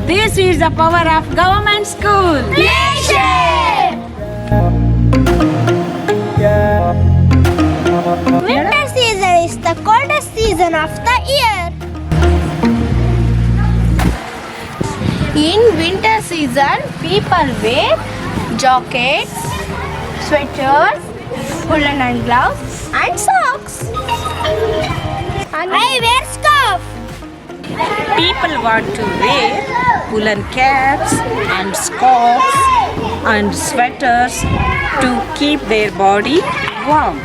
This is the power of government school. Winter season is the coldest season of the year. In winter season, people wear jackets, sweaters, woolen and gloves and socks. I wear scarf. People want to wear woolen caps and scarves and sweaters to keep their body warm.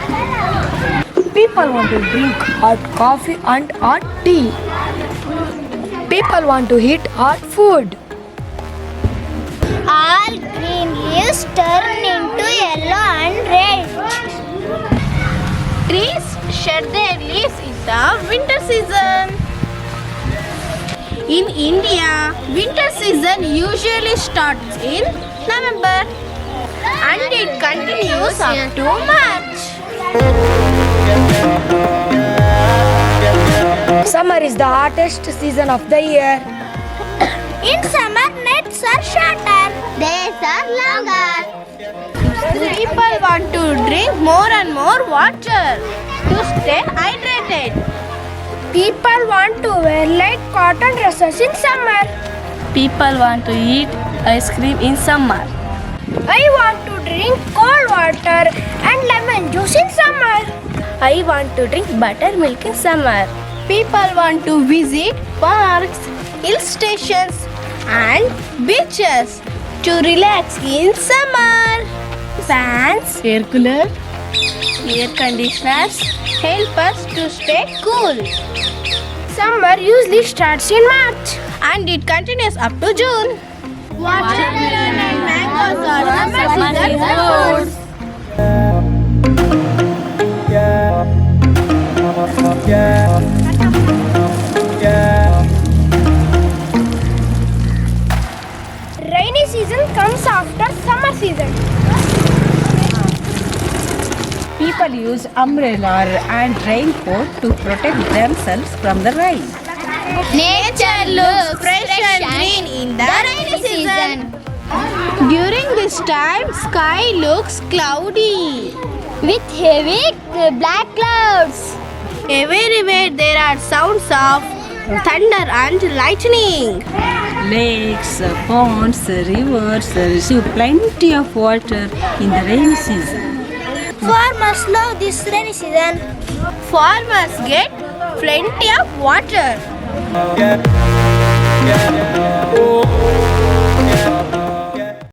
People want to drink hot coffee and hot tea. People want to eat hot food. All green leaves turn into yellow and red. Trees shed their leaves in the winter season. In India, winter season usually starts in November and it continues up to March. Summer is the hottest season of the year. In summer, nights are shorter, days are longer. People want to drink more and more water to stay hydrated. People want to wear light cotton dresses in summer. People want to eat ice cream in summer. I want to drink cold water and lemon juice in summer. I want to drink buttermilk in summer. People want to visit parks, hill stations and beaches to relax in summer. Fans, Air cooler, air conditioners help us to stay cool. Summer usually starts in March and it continues up to June. Watermelon and mangoes are summer season fruits. Rainy season comes after summer season. People use umbrella and raincoat to protect themselves from the rain. Nature looks fresh and green in the rainy season. During this time, sky looks cloudy with heavy black clouds. Everywhere there are sounds of thunder and lightning. Lakes, ponds, rivers receive plenty of water in the rainy season. Farmers love this rainy season. Farmers get plenty of water.